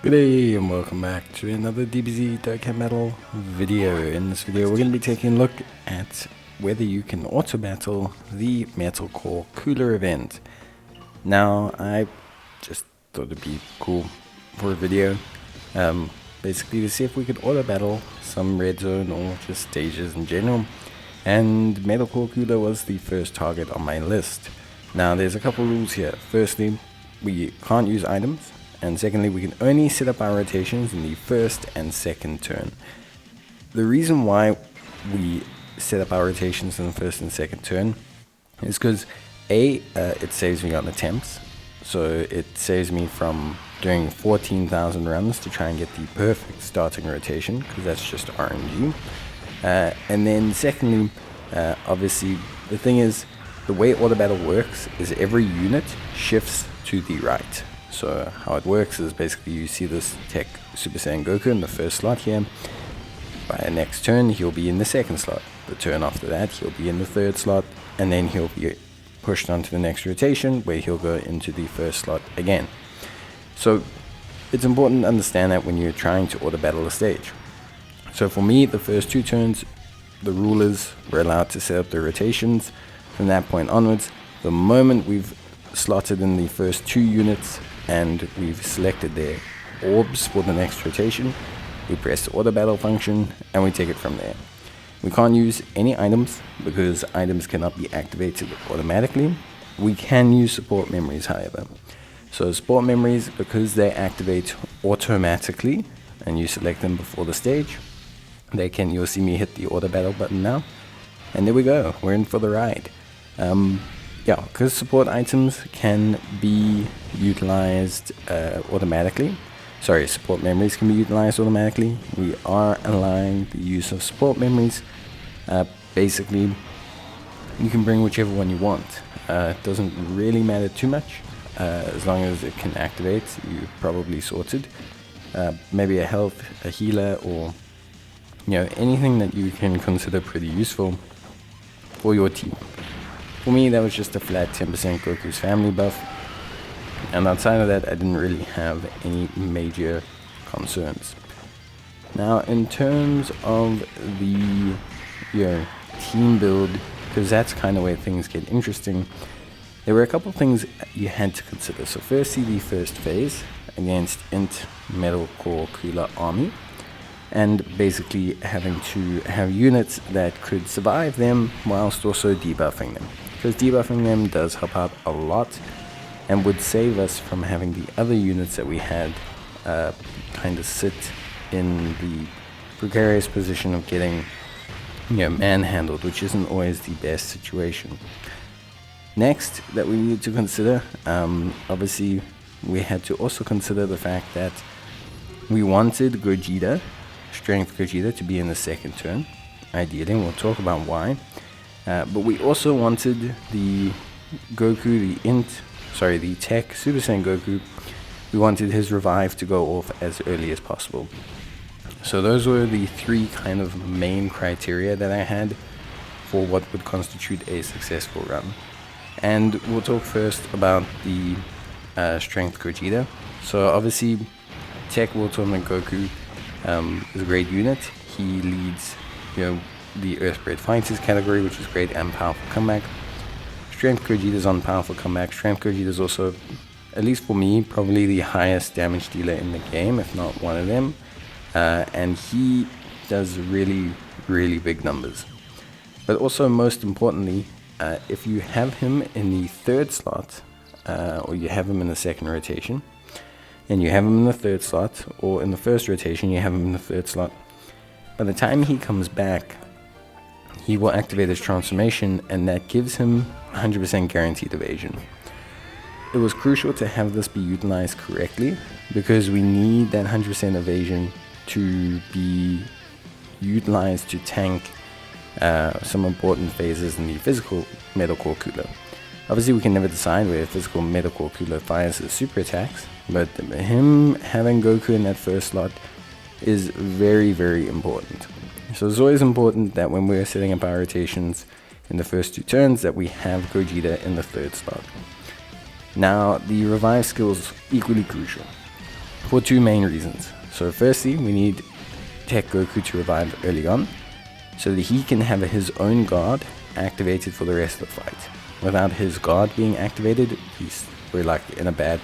Good day and welcome back to another Dbz Dokkan battle video. In this video we're going to be taking a look at whether you can auto battle the Metal Core Cooler event. Now I just thought it'd be cool for a video, basically to see if we could auto battle some red zone or just stages in general, and Metal Core Cooler was the first target on my list. Now there's a couple rules here. Firstly, we can't use items. And secondly, we can only set up our rotations in the first and second turn. The reason why we set up our rotations in the first and second turn is because it saves me on attempts. So it saves me from doing 14,000 runs to try and get the perfect starting rotation, because that's just RNG. And then secondly, obviously the thing is, the way auto battle works is every unit shifts to the right. So how it works is basically you see this Tech Super Saiyan Goku in the first slot here. By the next turn he'll be in the second slot. The turn after that he'll be in the third slot, and then he'll be pushed onto the next rotation where he'll go into the first slot again. So it's important to understand that when you're trying to auto battle a stage. So for me, the first two turns, the rule is we're allowed to set up the rotations. From that point onwards, the moment we've slotted in the first two units and we've selected their orbs for the next rotation, we press the auto battle function and we take it from there. We can't use any items because items cannot be activated automatically. We can use support memories, however. So support memories, because they activate automatically and you select them before the stage, you'll see me hit the auto battle button now, and there we go, we're in for the ride. Yeah, because support items can be utilized automatically. Sorry, support memories can be utilized automatically. We are allowing the use of support memories. Basically, you can bring whichever one you want. It doesn't really matter too much. As long as it can activate, you're probably sorted. Maybe a health, a healer, or anything that you can consider pretty useful for your team. For me, that was just a flat 10% Goku's family buff, and outside of that I didn't really have any major concerns. Now in terms of the team build, because that's kind of where things get interesting, there were a couple things you had to consider. So firstly, the first phase against Int Metal Core Cooler Army, and basically having to have units that could survive them whilst also debuffing them. Because debuffing them does help out a lot and would save us from having the other units that we had kind of sit in the precarious position of getting manhandled, which isn't always the best situation. Next that we need to consider, obviously we had to also consider the fact that we wanted Gogeta, Strength Gogeta, to be in the second turn, ideally, and we'll talk about why. But we also wanted the Goku, the Tech Super Saiyan Goku, we wanted his revive to go off as early as possible. So those were the three kind of main criteria that I had for what would constitute a successful run. And we'll talk first about the Strength Gogeta. So obviously, Tech World Tournament Goku is a great unit. He leads, the Earthbred Fighters category, which is great, and Powerful Comeback. Strength Gogeta is on Powerful Comeback. Strength Gogeta is also, at least for me, probably the highest damage dealer in the game, if not one of them. And he does really, really big numbers. But also, most importantly, if you have him in the third slot, or you have him in the second rotation, and you have him in the third slot, or in the first rotation you have him in the third slot, by the time he comes back, he will activate his transformation, and that gives him 100% guaranteed evasion. It was crucial to have this be utilized correctly, because we need that 100% evasion to be utilized to tank some important phases in the physical Metal Core Cooler. Obviously we can never decide where physical Metal Core Cooler fires his super attacks, but him having Goku in that first slot is very, very important. So it's always important that when we're setting up our rotations in the first two turns that we have Gogeta in the third slot. Now the revive skill is equally crucial. for two main reasons. So firstly, we need Tech Goku to revive early on, so that he can have his own guard activated for the rest of the fight. Without his guard being activated, we're like in a bad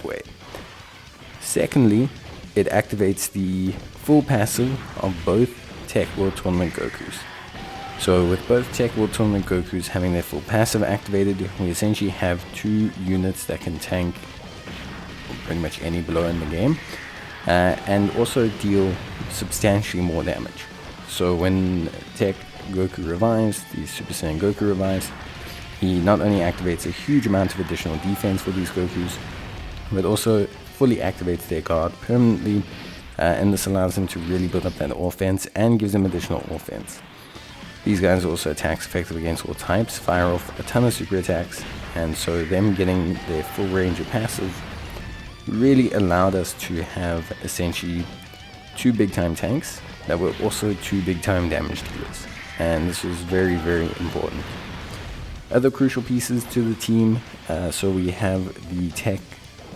way. Secondly, it activates the full passive of both Tech World Tournament Gokus. So with both Tech World Tournament Gokus having their full passive activated, we essentially have two units that can tank pretty much any blow in the game, and also deal substantially more damage. So when Tech Goku revives, the Super Saiyan Goku revives, he not only activates a huge amount of additional defense for these Gokus, but also fully activates their guard permanently, and this allows them to really build up that offense and gives them additional offense. These guys also attacks effective against all types, fire off a ton of super attacks, and so them getting their full range of passive really allowed us to have essentially two big time tanks that were also two big time damage dealers, and this was very, very important. Other crucial pieces to the team, so we have the Tech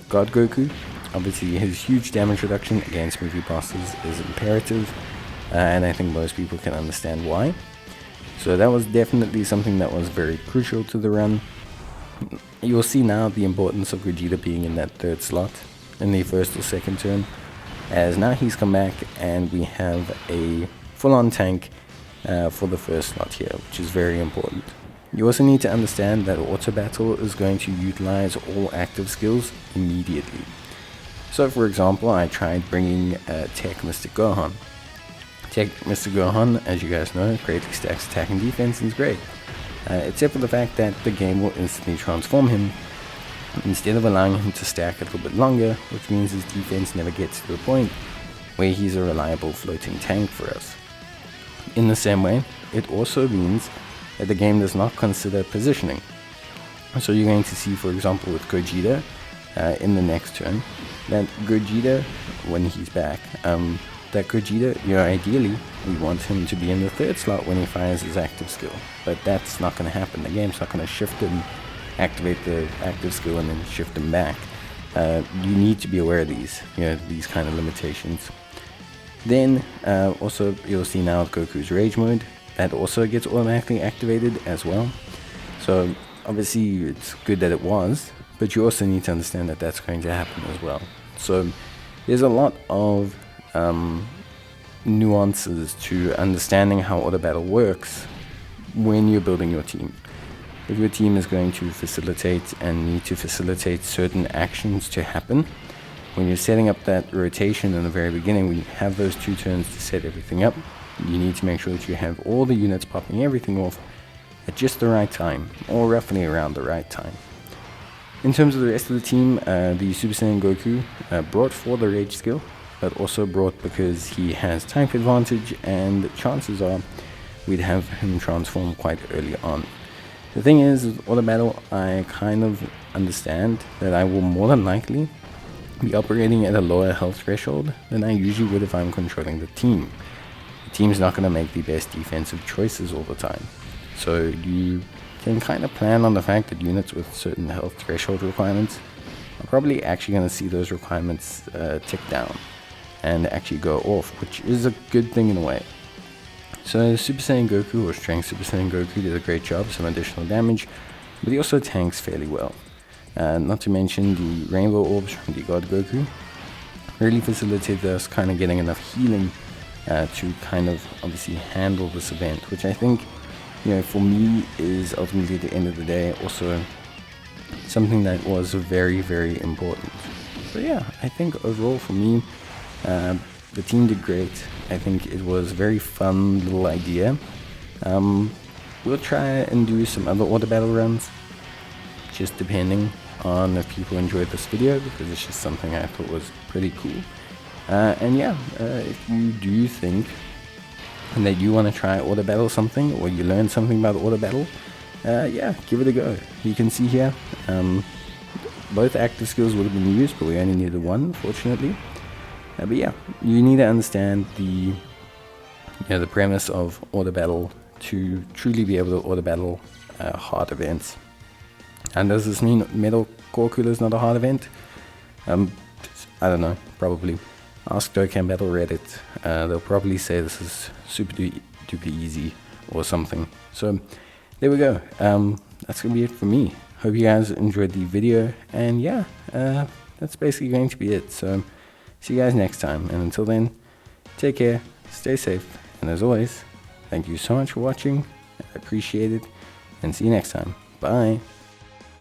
God Goku. Obviously his huge damage reduction against movie bosses is imperative, and I think most people can understand why. So that was definitely something that was very crucial to the run. You'll see now the importance of Gogeta being in that third slot in the first or second turn, as now he's come back and we have a full-on tank for the first slot here, which is very important. You also need to understand that Auto Battle is going to utilize all active skills immediately. So for example, I tried bringing Tech Mr. Gohan. Tech Mr. Gohan, as you guys know, greatly stacks attack and defense and is great. Except for the fact that the game will instantly transform him, instead of allowing him to stack a little bit longer, which means his defense never gets to the point where he's a reliable floating tank for us. In the same way, it also means that the game does not consider positioning. So you're going to see, for example, with Gogeta in the next turn, that Gogeta, when he's back, that Gogeta, ideally, we want him to be in the third slot when he fires his active skill. But that's not going to happen. The game's not going to shift him, activate the active skill, and then shift him back. You need to be aware of these kind of limitations. Then, also, you'll see now Goku's Rage Mode. That also gets automatically activated as well. So, obviously, it's good that it was, but you also need to understand that that's going to happen as well. So, there's a lot of nuances to understanding how Auto Battle works when you're building your team. If your team is going to facilitate and need to facilitate certain actions to happen, when you're setting up that rotation in the very beginning, when you have those 2 turns to set everything up, you need to make sure that you have all the units popping everything off at just the right time, or roughly around the right time. In terms of the rest of the team, the Super Saiyan Goku brought for the Rage skill, but also brought because he has type advantage, and chances are we'd have him transform quite early on. The thing is, with Auto Battle, I kind of understand that I will more than likely be operating at a lower health threshold than I usually would if I'm controlling the team. The team's not going to make the best defensive choices all the time. So you can kind of plan on the fact that units with certain health threshold requirements are probably actually going to see those requirements tick down and actually go off, which is a good thing in a way. So Super Saiyan Goku, or Strength Super Saiyan Goku, did a great job, some additional damage, but he also tanks fairly well. Not to mention the Rainbow Orbs from the God Goku really facilitated us kind of getting enough healing to kind of obviously handle this event, which I think, for me is ultimately at the end of the day also something that was very, very important. So yeah, I think overall for me, the team did great. I think it was a very fun little idea. We'll try and do some other Auto Battle runs, just depending on if people enjoyed this video, because it's just something I thought was pretty cool. And yeah, if you do think that you want to try Auto Battle something, or you learn something about Auto Battle, yeah, give it a go. You can see here, both active skills would have been used, but we only needed one, fortunately. But yeah, you need to understand the premise of Auto Battle to truly be able to Auto Battle hard events. And does this mean Metal Core Cooler is not a hard event? I don't know, probably. Ask Dokkan Battle Reddit. They'll probably say this is super duper easy or something. So there we go. That's gonna be it for me. Hope you guys enjoyed the video, and yeah, that's basically going to be it. So see you guys next time, and until then, take care, stay safe, and as always, thank you so much for watching. I appreciate it, and see you next time. Bye.